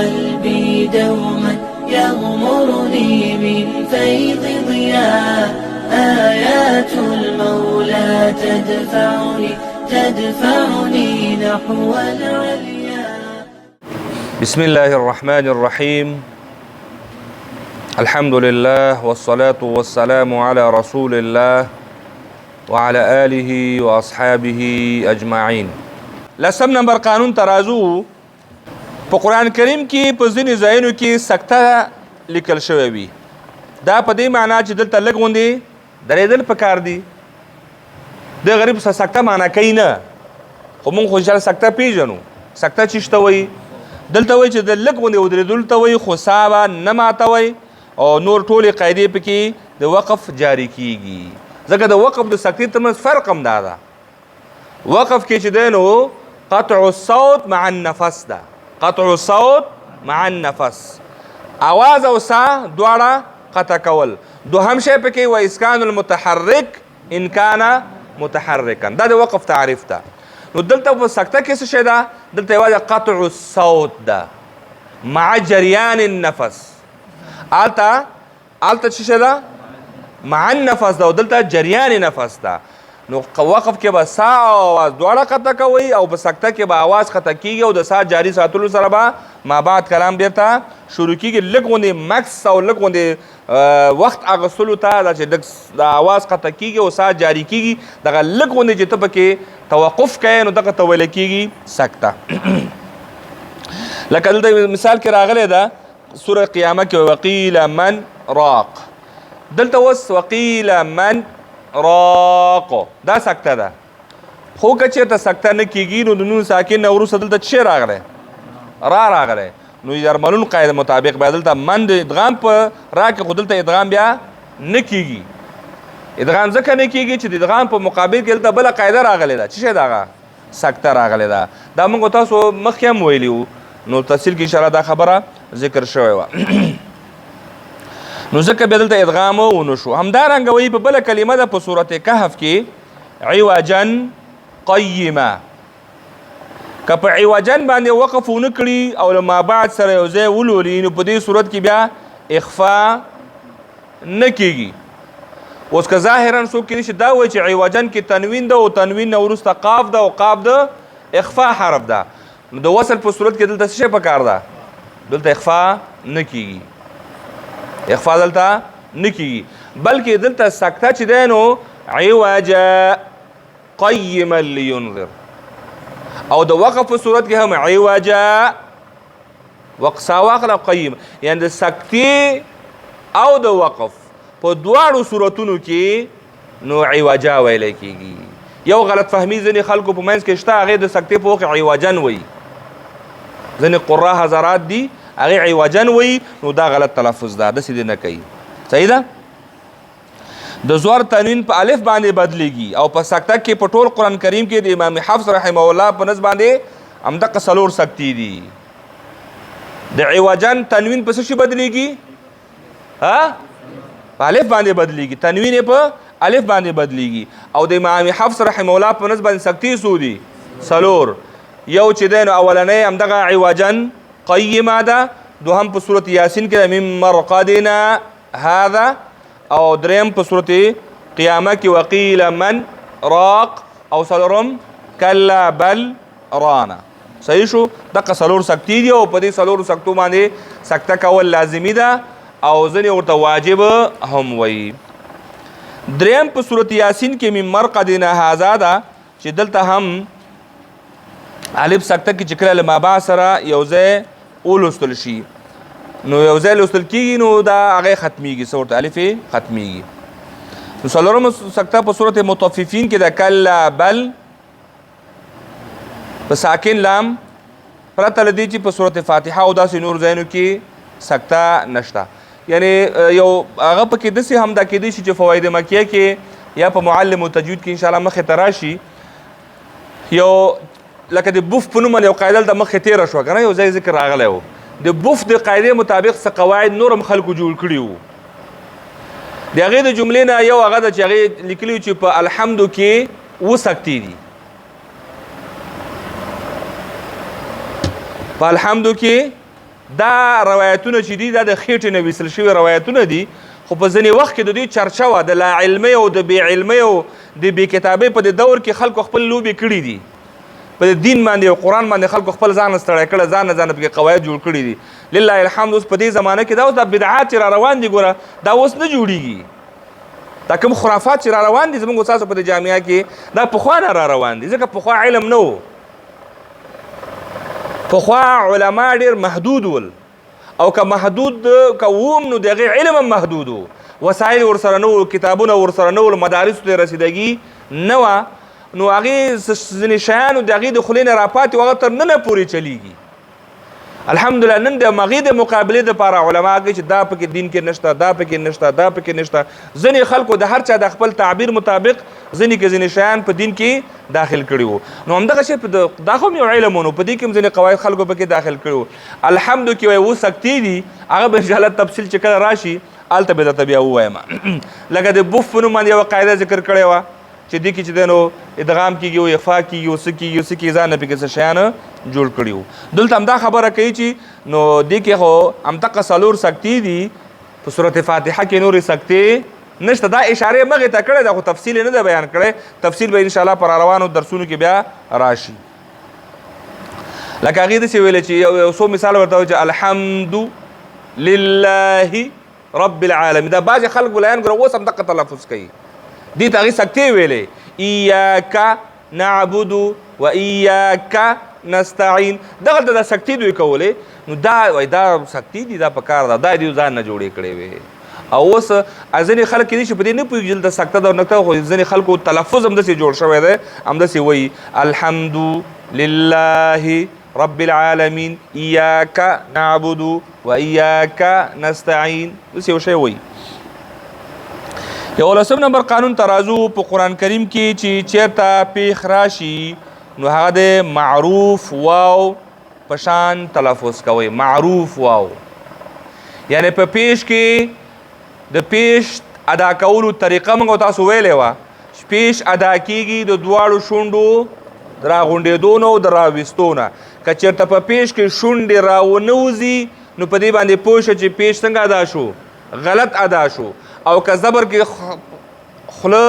قلبي دوما يغمرني من فيض ضياء. آيات المولى تدفعني نحو العليا. بسم الله الرحمن الرحيم. الحمد لله والصلاة والسلام على رسول الله وعلى آله وأصحابه أجمعين. لسم نمبر قانون ترازو په قرآن کریم کې په ځینې ځایونو کې سکته لیکل شوی وي. دا په دې معنا چې دلته لږ غوندې درېدل پکار دي. د غریب سکته معنا کوي نه، خو موږ خو انشاءالله سکته پیژنو. سکته چې شته وایي دلته وایي چې د لږ غوندې ودرېدلو ته وایي، خو سا به نه ماتوئ او نور ټولې قاعدې پکې د وقف جاري کیږي. ځکه د وقف د سکتې ترمنځ فرق هم دا ده. وقف کې چې دی نو قطع الصوت مع النفس ده. قطع الصوت مع النفس، آواز او سا دواړه قطع کول. دوهم شی پکې و اسکان المتحرک ان کان متحرکا. دا د وقف تعریف ده. نو دلته په سکته کې څه شی ده؟ دلته یوازې قطع الصوت ده مع جریان النفس. آلته څه شی ده؟ مع النفس ده، او دلته جریان نفس ده. نو وقف کې به سا او آواز دواړه قطع کوي، او په سکته کې به آواز قطع کیږي او د سا جاری ساتلو سره به ما بعد کلام بیرته شروع کیږي. لږ غوندې مکس او لږ غوندې وخت اخیستلو ته دا چې لږ د آواز قطع کیږي او سا جاری کیږي، دغه لږ غوندې چې ته پکې توقف کوې نو دغه ته ویل کیږي سکته. لکه دلته مثال کې راغلی ده سوره قیامه کې وقیل من راق. دلته اوس وقیل من راق دا سکته ده. خو که چېرته سکته نه کېږي نو د نون ساکن نه وروسته دلته څه راغلی؟ راغلی. نو یرملون قاعده مطابق بیا دلته من د ادغام په را کې، خو دلته ادغام بیا نه کېږي. ادغام ځکه نه کېږي چې د ادغام په مقابل کې دلته بله قاعده راغلی ده. څه شی ده هغه؟ سکته راغلی ده. دا موږ تاسو مخکې هم ویلي وو، نو تفصیل کې انشاءالله دا خبره ذکر شوې وه. نو ځکه بیا دلته ادغام ونه شو. همدارنګه وایي په بله کلمه ده په صورت کهف کې عوجا قیمه. که په عوجن باندې وقف ونه کړي او له ما بعد سره یو ځای ولولي نو په دې صورت کې بیا اخفا نه کېږي. اوس که ظاهرا څوک کېدای شي دا وایي چې عوجن کې تنوین ده او تنوین نه وروسته قاف ده او قاف ده اخفا حرف ده. نو د وصل په صورت کې دلته څه شی پکار ده؟ دلته اخفا نه کېږي. اخفا دلته نه کېږي، بلکې دلته سکته چې دی نو عوجا قیما لینذر. او د وقف په صورت کې هم عوجا وقسا واخله قیم، یعنی د سکتې او د وقف په دواړو صورتونو کې نو عوجا ویلی کېږي. یو غلط فهمي ځینې خلکو په منځ کې شته، هغې د سکتې په وخت عوجن وایي. ځینې قرا حضرات دي هغې عوجن وایي، نو دا غلط تلفظ ده، داسې دې نه کوي. صحیح ده؟ د زور تنوین په الف باندې بدلیږي، او په سکته کې په ټول قرآن کریم کې د امام حفظ رحمه الله په نظر باندې همدغه څلور سکتې دي. د عوجن تنوین په څه شي بدلیږي؟ په الف باندې بدلیږي. تنوین یې په الف باندې بدلیږي. او د امام حفظ رحمه الله په نظر باندې سکتې څو دي؟ څلور. یو چې دی نو اولنی همدغه عوجن قیمه ده، دوهم په صورت یاسین کې من مرقدنا هذا، او دریم په صورت قیامه کې وقیل من راق، او څلورم کلا بل رانا. صحیح شو؟ دغه څلور سکتې دي، او په دې څلورو سکتو باندې سکته کول لازمي ده او ځینې ورته واجب هم وایي. دریم په صورت یاسین کې من مرقدنا هذا ده، چې دلته هم الف سکته کې چې کله له مابع سره یو ځای ولوستل شي نو یو ځای لوستل کېږي نو دا هغې ختمیږي، څه ورته الف یې ختمیږي. نو څلورمه سکته په صورت مطففین کې ده کلا بل په ساکن لام، پرته له دې چې په صورت فاتحه او داسې نور ځایونو کې سکته نشته. یعنی یو هغه پکې داسې هم دا کېدای شي چې فواید مکیه کې یا په معلم تجوید کې انشاءالله مخې ته راشي، یو لکه د بوف په نوم باندې یو قاعده دلته مخکې تېره شوه که نه، یو ځای ذکر راغلی و. د بوف د قاعدې مطابق څه قواعد نور هم خلکو جوړ کړي وو. د هغې د جملې نه یو هغه ده چې هغې لیکلي چې په الحمدو کې 7 سکتې دي. په الحمدو کې دا روایتونه چې دي دا د خېټې نه ویستل شوي روایتونه دي، خو په ځینې وخت کې د دوی چرچه وه د لا علمۍ او د بې علمۍ او د بې کتابۍ په دې دور کې خلکو خپل لوبې کړي دي، په دین باندې او قرآن باندې خلکو خپل ځان ستړی کړی، ځان پکې قواعد جوړ کړي دي. لله الحمد اوس په دې زمانه کې دا اوس دا بدعات چې را روان دي ګوره دا اوس نه جوړېږي. دا کوم خرافات چې را روان دي زموږ ستاسو په دې جامعه کې دا پخوا نه را روان دي، ځکه پخوا علم نه و. پخوا علما ډېر محدود ول، او که محدود که وم نو د هغې علم هم محدود و، وسایل ورسره نه و، کتابونه ورسره نه ول، مدارسو ته رسیدګي نه وه، نو هغې ځینې شیانو د هغې د خولې نه راپاتې و، هغه تر ننه پورې چلیږي. الحمدلله نن د هغې د مقابلې دپاره علما کوي چې دا پکې دین کې نشته، دا پکې نشته، دا پکې نشته. ځینې خلکو د هر چا د خپل تعبیر مطابق ځینې کې ځینې شیان په دین کې داخل کړي وو. نو همدغه شی دا خو هم یو علم و، نو په دې کې هم ځینې قواعد خلکو پکې داخل کړي وو. الحمد کې وایي اوس سختي دي، هغه به انشاءالله تفصیل چې کله راشي هلته به درته بیا ووایم. لکه د بوف په نوم باندې یوه قاعده ذکر کړې وه چې دې کې چې دی نو ادغام کېږي او اخفا کېږي او څه کېږي او څه کېږي، ځان نه پکې څه شیان جوړ کړي وو. دلته همدا خبره کوي چې نو دې کې خو همدغه څلور سختي دي، په صورت فاتحه کې نورې سختې نشته. دا اشارې مغې ته کړې ده، خو تفصیل یې نه ده بیان کړی، تفصیل به انشاءالله پر روانو درسونو کې بیا راشي. لکه هغې داسې ویلې چې یو څو مثال ورته وایي چې الحمد لله رب العالمین. دا بعضې خلک ولایان ګوره اوس همدغه تلفظ کوي، دې ته هغې سکتې ویلې ایاک نعبد و ایاک نستعین، دغلته دا سکتې دوی کولې. نو دا وایي دا سکتې دي، دا په کار ده، دا دې ځان نه جوړې کړې وې. او اوس ځینې خلک کېدای شي په دې نه پوهېږي دلته سکته ده او نکته، خو ځینې خلکو تلفظ همداسې جوړ شوی دی، همداسې وایي الحمد لله رب العالمین ایاک نعبد و ایاک نستعین، داسې یو شی وایي. 11 نمبر قانون ترازو په قرآن کریم کې چې چیرته پیښ راشي نو هغه د معروف واو په شان تلفظ کوئ. معروف واو یعنی په پیش کې د پیش ادا کولو طریقه موږ تاسو ویلې وه چې پیش ادا کیږي د دواړو شونډو د راغونډېدو نه او د راویستو نه. که چېرته په پیش کې شونډې راونوځي نو په دې باندې پوه شه چې پیش څنګه ادا شو، غلط ادا شو. او که زبر کې خوله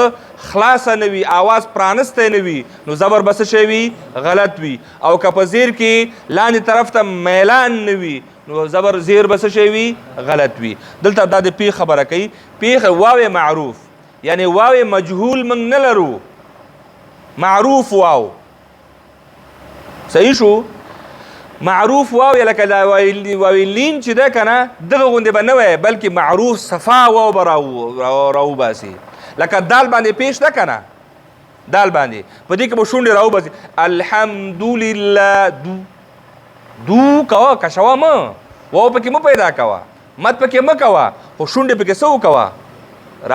خلاصه نه وي، آواز پرانستی نه وي، نو زبر به څه شی وي، غلط وي. او که په زیر کې لاندې طرف ته میلان نه وي نو زبر زیر به څه شی وي، غلط وي. دلته دا د پیښ خبره کوي. پیښ واو معروف یعنی واو مجهول موږ نه لرو، معروف واو. صحیح شو؟ معروف واو یا لکه دا واویلین چې ده که نه دغه غوندې به نه وایي، بلکې معروف صفا واو به راوباسي. لکه دال باندې پیش ده که نه، دال باندې په دې کې به شونډې راوباسي. الحمدلله دو کوه، کشوه مه، واو پکې مه پیدا کوه، مد پکې مه کوه، خو شونډې پکې څه وکوه،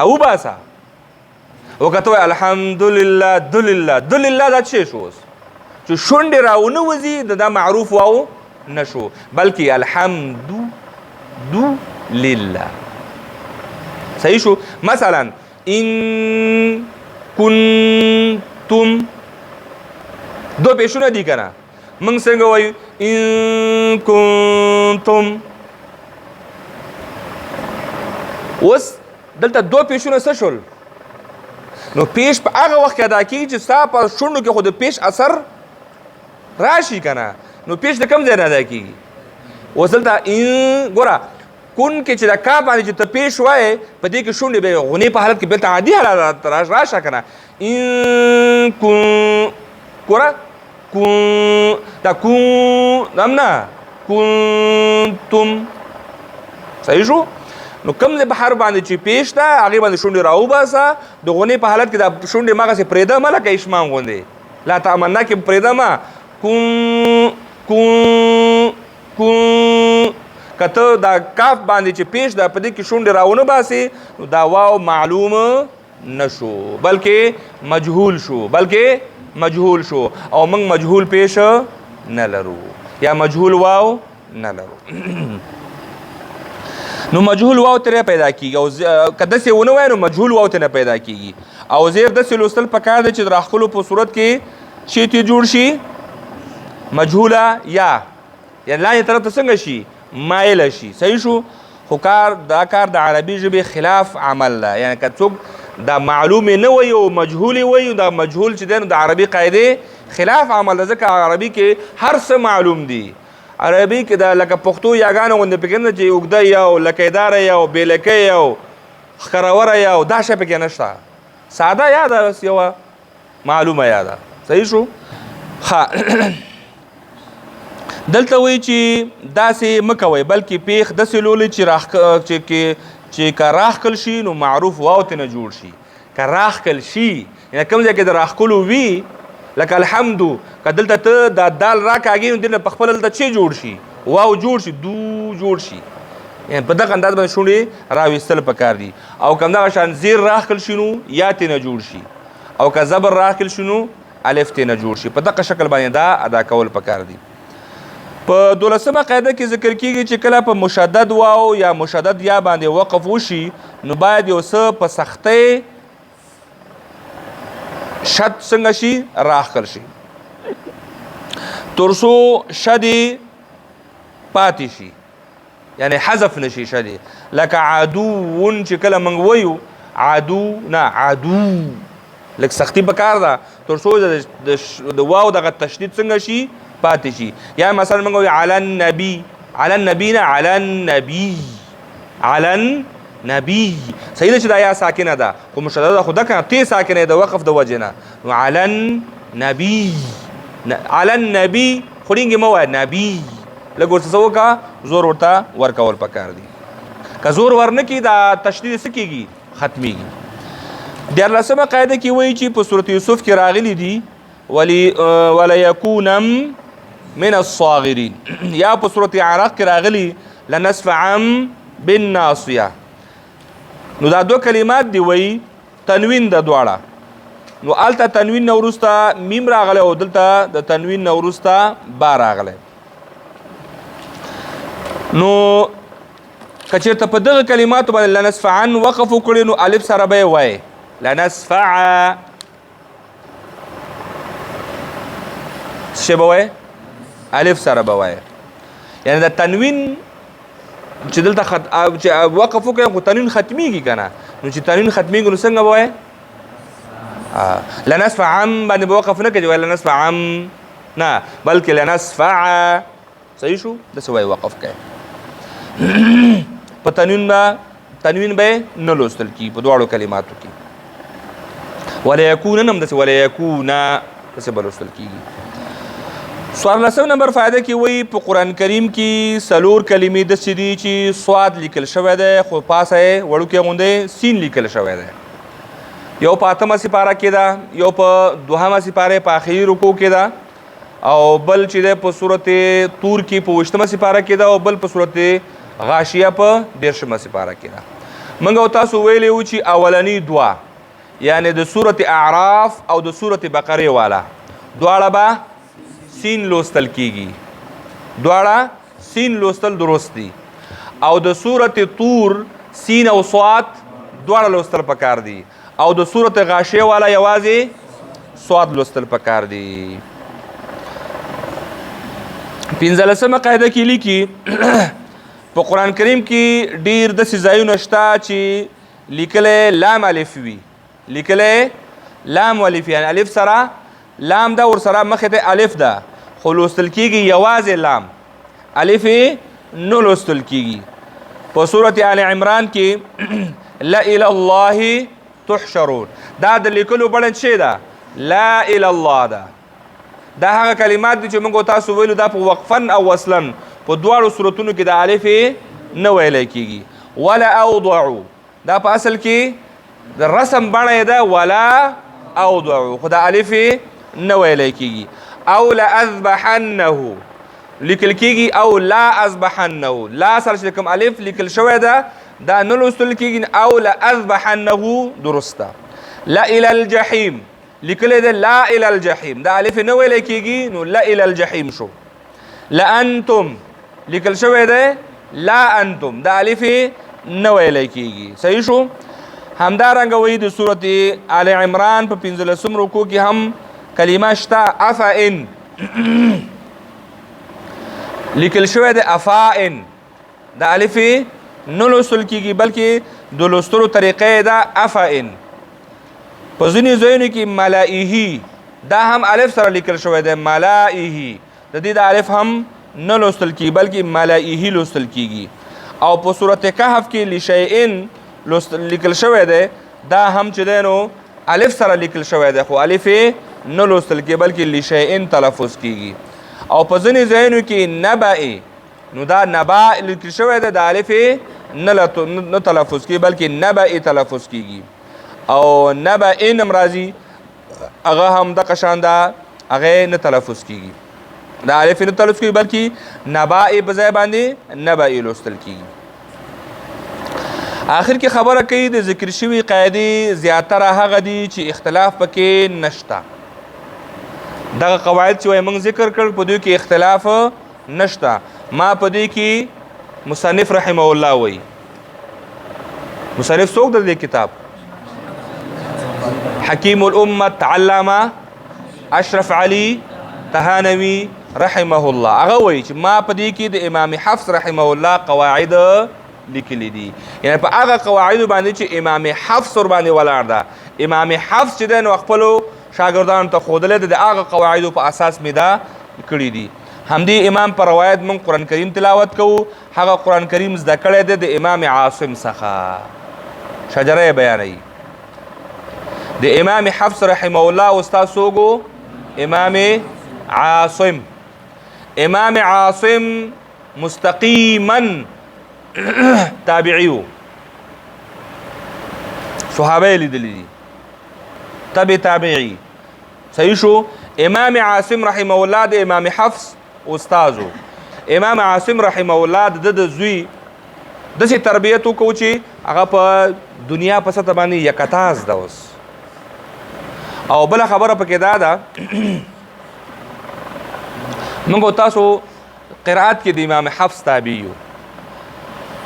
راوباسه. او که ته وایې الحمدلله دلله، دلله دا څه شو اوس چې شونډې راونه وځي دا معروف واو نه شو، بلکې الحمد لله. صحیح شو؟ مثلا ان کنتم دو پیشونه دي که نه، موږ څنګه وایو ان کنتم. اوس دلته دو پیشونه څه شول؟ نو پیش په هغه وخت کې ادا کېږي چې ستا په شونډو کې خو د پیش اثر راشي که نه، نو پیش د کوم ځای نه ادا کېږي. اوس دلته ګوره کون کې چې د کا باندې چې ته پیش وایې په دې کې شونډې به غنې په حالت کې بېرته عادي حالت راشه که نه. ګوره دا هم نه کنتم. صحیح شو؟ نو کوم د بحر باندې چې پیش ده هغې باندې شونډې راوباسه، د غنې په حالت کې دا شونډې مغسې پرېږده مه لکه اشمام غوندې، لا تمنا کې پرېږده مه. که ته دا کاف باندې چې پیش ده په دې کې شونډې راونه باسې نو دا واو معلوم نه شو، بلکې مجهول شو، او موږ مجهول پیش نه لرو یا مجهول واو نه لرو. نو مجهول واو ترې پیدا کېږي، او که داسې ونه وایي نو مجهول واو ترې نه پیدا کېږي. او زیر داسې لوستل پکار دی چې د راښکلو په صورت کې شی ته جوړ شي مجهوله یا یعنې لاندې طرف ته څنګه شي مایل شي. صحیح شو. خو دا کار د عربي ژبې خلاف عمل ده. یعنی که څوک دا معلوم نه وي او مجهول وي، دا مجهول چې دی نو د عربي قاعدې خلاف عمل ده. ځکه عربي کې هر څه معلوم دي. عربي کې دا لکه پښتو یاګانې غوندې پکې نه چې اوږده یا او لکیداره یا او بېلکۍ یا او ښکروره یا او دا شی پکې نشته. ساده یا ده، بس یوه معلومه یا ده. صحیح شو. دلته وایي چې داسې مه کوئ، بلکې پیښ داسې لولئ چې که راښکل شي نو معروف واو ترې نه جوړ شي. که راښکل شي یعنې کوم ځای کې د راښکلو وي، لکه الحمدو، که دلته ته دا دال راکاږي نو دلته په خپله دلته چې جوړ شي؟ واو جوړ شي، دو جوړ شي. یعنې په دغه انداز باندې شونډې راویستل پکار دي. او که همدغه شان زیر راښکل شي نو یا ترې نه جوړ شي، او که زبر راښکل شي نو الف ترې نه جوړ شي. په دغه شکل باندې دا ادا کول پکار دي. په 12مه قاعده کې ذکر کیږي چې کله په مشدد واو یا مشدد یا باندې وقف وشي نو باید یو څه په سختۍ شد څنګه شي؟ راښکل شي، تر څو شدې پاتې شي، یعنی حذف نشي شدې. لکه عدوون چې کله موږ وایو عدو نه عدو، لږ سختي پکار ده تر څو د واو دغه تشدید څنګه شي؟ پاتې شي. یا مثلا موږ وایو علی النبي، علی النبي نه علی النبي، علی النبي. صحیح ده چې دا یا ساکنه ده خو مشدده خو ده که تی ساکنه د وقف د وجې نه. نو علی النبي، علی النبي خورینګې مه وایه، نبي. لږ ورته څه وکړه؟ زور ورته ورکول پکار دي. که زور ورنه کړي دا تشدید څه کېږي؟ ختمیږي. 14مه قاعده کې وایي چې په سورت یوسف کې راغلي دي ولیکونم من الصاغرین، یا په سورت اعراف کې راغلي لنسفعا بالناصیه. نو دا دو کلمات دی وایي تنوین د دواړه. نو هلته تنوین نه وروسته میم راغلی او دلته د تنوین نه وروسته با راغلی. نو که چېرته په دغه کلماتو باندې لنسفعا وقف وکړي نو الف سره به یې وایي لنسفعا. څه به وایي؟ الف سره به وایي. یعنی د تنوین چې دلته وقف وکړي خو تنوین ختمیږي که نه، نو چې تنوین ختمیږي نو څنګه به وایي؟ لنسفعا باندې به وقف نه کوي، وایي لنسفعا نه، بلکې لنسفعا. صحیح شو. داسې وایي وقف کوي. په تنوین به نه لوستل کېږي په دواړو کلماتو کې. ولیکونن هم داسې ولیکونا داسې به لوستل کېږي. 14 نمبر فائده کې وایي په قرآن کریم کې 4 کلمې داسې دي چې صاد لیکل شوی دی خو پاسه یې وړوکی غوندې سین لیکل شوی دی. یو په 8مه سپاره کې ده، یو په 2مه سپاره په آخري رکوع کې ده، او بل چې دی په صورت طور کې په 20مه سپاره کې ده، او بل په صورت غاشیه په 13مه سپاره کې ده. موږ او تاسو ویلی وو چې اولنی دوه یعنی د صورت اعراف او د صورت بقره والا دواړه به سین لوستل کیږي، دواړه سین لوستل درست دي. او د صورت طور سین او صاد دواړه لوستل پکار دي، او د صورت غاشیه والا یوازې صاد لوستل پکار دي. 15مه قاعده کې لیکي په قرآن کریم کې ډیر داسې ځایونه شته چې لیکلی لام الف وي، لیکلی لام الف، یعنی الف سره لام ده ورسره مخې ته الف ده خو لوستل کېږي یوازې لام، الف نه لوستل کېږي. په صورت آل عمران کې لا الی الله تحشرون دا د لیکلو بڼه څه ده؟ لا الی الله ده. دا هغه کلمات دي چې موږ تاسو ویلو دا په وقفن او وصلن په دواړو صورتونو کې د الف نه ویلی کېږي. ولا اوضعو دا په اصل کې د رسم بڼه ده ولا اوضعو خو د الف نه ویلی کېږي. او لاذبحنه لیکل کېږي او لا اذبحنه، لا سره چې کوم الف لیکل شوی ده دا نه لوستل کېږي. او لاذبحنه درسته. لا الی الجحیم لیکلی ده لا الی الجحیم دا الف نه ویلی کېږي نو لا الی الجحیم شو. لانتم لیکل شوی ده لا انتم دا الف نه ویلی کېږي. صحیح شو. همدارنګه وایي د صورت آل عمران په 15 رکوع کې هم کلمه شته افئن لیکل شوی ده افائن د الف نه لوستل کیږي بلکې د لوستلو طریقې دا افئن. په ځینې ځایونو کې ملائه دا هم الف سره لیکل شوی دی، ملائه د دې د الف هم نه لوستل کیږي بلکې ملائه لوستل کیږي. او په سورۃ کهف کې لشیئن لیکل شوی دی، دا هم چې دی نو الف سره لیکل شوی دی خو الف نه لوستل کیږي بلکې لشیئن تلفظ کیږي. او په ځینې ځایونو کې نبأ نو دا نبا لیکل شوی دی، د الف نه تلفظ کیږي بلکې نبأ تلفظ کیږي. او نبأ هم راځي هغه هم د قشان دا هغه نه تلفظ کیږي، د الف نه تلفظ کیږي بلکې نبأ په ځای باندې نبأ لوستل کیږي. آخر کې خبره کوي د ذکر شوی قاعدې زیاتره هغه دي چې اختلاف پکې نشته. دغه قواعد چې وایي موږ ذکر کړ په دوی کې اختلاف نشته. ما په دې کې مصنف رحمه الله وایي، مصنف څوک د دې کتاب؟ حکیم الامت علامه اشرف علي تهانوي رحمه الله. هغه وایي چې ما په دې کې د امام حفص رحمه الله قواعد لیکلي دي، یعنی په هغه قواعدو باندې چې امام حفص ور باندې ولاړ ده. امام حفص چې دی نو خپلو شاګردانو ته ښودلی د هغه قواعدو په اساس مې دا کړي دي. همدې امام په روایت موږ قرآن کریم تلاوت کوو، هغه قرآن کریم زده کړی دی د امام عاصم څخه. شجره یې بیانوي د امام حفص رحمه الله استاد څوک و؟ امام عاصم. امام عاصم مستقیما تابعیو، صحابه لیدلی دي، تابعی. صحیح شو. امام عاصم رحمه الله د امام حفص استازو. امام عاصم رحمه الله د زوی داسې تربیت وکړو چې هغه په دنیا په سطح باندې یکتاز ده اوس. او بله خبره پکې دا ده موږ تاسو قرائت کې د امام حفص تابع یو،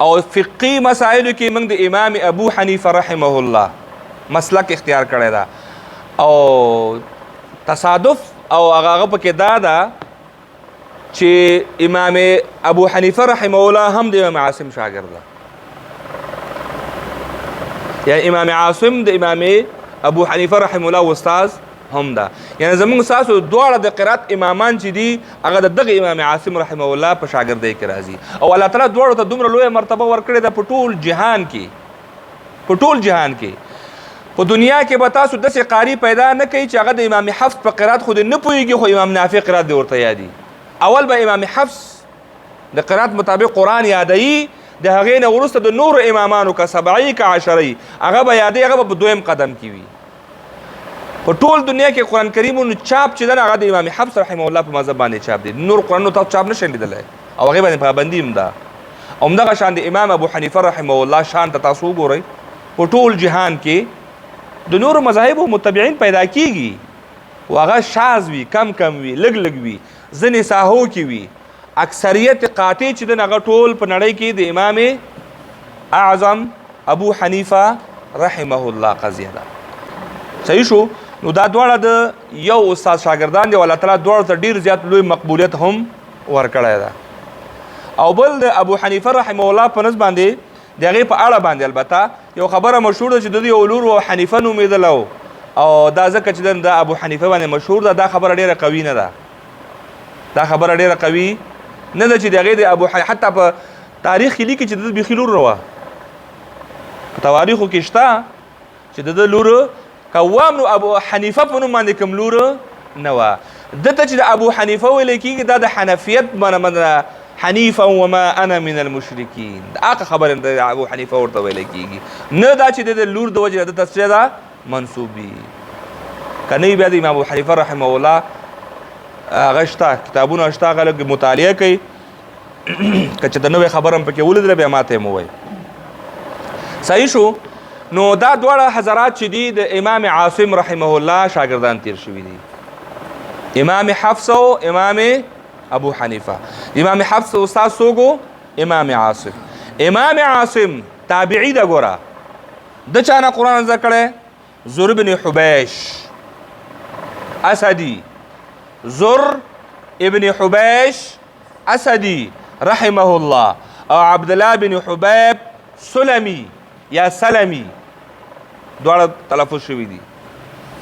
او فقهي مسایلو کې موږ د امام ابو حنیفه رحمه الله مسلک اختیار کړی ده. او تصادف او هغه پکې دا ده چې امام ابو حنیفه رحمه الله هم د امام عاصم شاګرد ده، یعنی امام عاصم د امام ابو حنیفه رحمه الله استاد هم ده. یعنی زمونږ تاسو دواړه د قرات امامان چې دي هغه د دغه امام عاصم رحمه الله په شاګردۍ کې راځي. او الله تعالی دواړو ته دومره لویه مرتبه ورکړې ده په ټول جهان کې. په ټول جهان کې په دنیا کې به تاسو داسې قاری پیدا نه کوي چې هغه د امام حفص په قرات خود نه پوهېږي خو امام نافع قرات دی ورته یادي. اول به امام حفص د قرات مطابق قرآن یادوي، د هغې نه وروسته د نورو امامانو که سبعي که عشري هغه به یادوي، هغه به په دویم قدم کې وي. په ټول دنیا کې قرآن کریمونو چاپ چې ده هغه د امام حفص رحمه الله په مذهب باندې چاپ دی. نور قرآنونو تاسو چاپ نشئ لیدلی او هغې باندې پابندي هم ده. او همدغه شان د امام ابو حنیفه رحمه الله شان ته تاسو وګورئ په ټول جهان کې د نورو مذاهبو متبعین پیدا کیږي، او هغه شاذ وي، کم وي، لږ وي، ځینې ساحو کې وي. اکثریت قاطع چې دی هغه ټول په نړۍ کې د امام اعظم ابو حنیفه رحمه الله قضیه ده. صحیح شو. نو دا دواړه د یو استاد شاګردان دي او الله تعالی دواړو ته ډېر زیات لوی مقبولیت هم ورکړی ده. او بل د ابو حنیفه رحمه الله په نسبت باندې د هغې په اړه باندې البته یو خبره مشهور ده چې د دوی یو لور و حنیفه نومېدله او دا ځکه چې د ابو حنیفه باندې مشهور ده. دا خبره ډېره قوي نه ده، دا خبره ډېره قوي نه ده چې د هغې د ابو حنیفه حتی په تاریخ کې لیکي چې د ده بیخي لور وه. په تواریخو کې شته چې د ده لور کوام نو ابو حنیفه په نوم باندې کوم لور نه وه. دته چې د ابو حنیفه ویلی کېږي دا د حنفیت منه حنیفا وما انا من المشرکین، دا هغه خبره د ابو حنیفه ورته ویلی کېږي، نه دا چې د لور د وجې د تصفیه ده منسوب وي. که نه وي بیا د امام ابو حنیفه رحمه الله هغه شته کتابونه شته، هغه لږ مطالعه کوي، که چې د نوې خبره هم پکې ولیدله بیا ماته یې مو وایي. صحیح شو. نو دا دواړه حضرات چې دي د امام عاصم رحمه الله شاګردان تیر شوي دي، امام حفص او امام ابو حنیفه. امام حفص استاد څوک؟ امام عاصم. امام عاصم تابعی ده. ګوره د چا نه قرآن زده کړی؟ زر بن حبیش اسدي. زر ابن حبیش اسدي رحمه الله. او عبد الله بن حبيب سلمي یا سلمي دواړه تلفظ شوي دي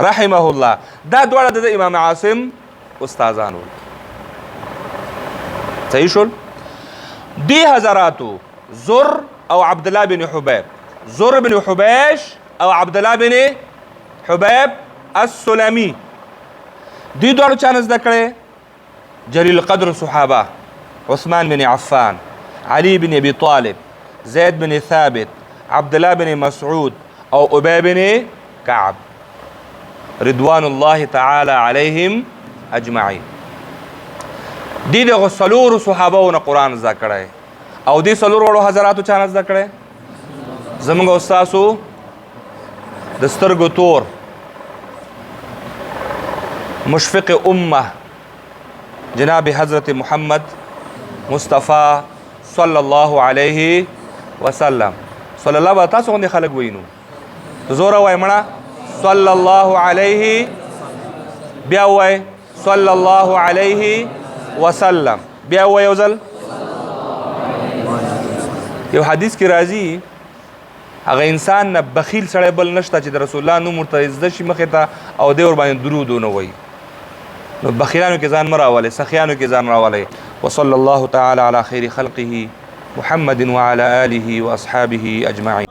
رحمه الله. دا دواړه د امام عاصم استادان وو. صحیح شول. دی حضراتو زر او عبد الله بن حبيب، زر بن حبيش او عبد الله بن حبيب السلمي، دی دواړو چا نه زده کړی؟ جلیل القدر صحابه، عثمان بن عفان، علي بن ابي طالب، زيد بن ثابت، عبد الله بن مسعود او ابي بن كعب رضوان الله تعالى عليهم اجمعين. دی دغه څلورو صحابهونه قرآن زده کړی او دی څلورو وړو حضراتو چا نه زده کړی؟ زموږ استاسو د سترګو تور مشفق امه جناب حضرت محمد مصطفی صلی الله علیه وسلم. صلی الله به تاسو غوندې خلک وینو زوره وای مړه صلی الله علیه، بیا وای صلی الله علیه وسلم، بیا وای یو ځل. یو حدیث کې راځي هغه انسان نه بخیل سړی بل نشته چې د رسول الله نوم ورته زده شي مخې ته او دی ورباندې درود ونه وایي. نو بخیلانو کې ځان مه راولئ، سخیانو کې ځان راولئ. وصلی الله تعالی علی خیر خلقه محمد وعلى آله وأصحابه أجمعين.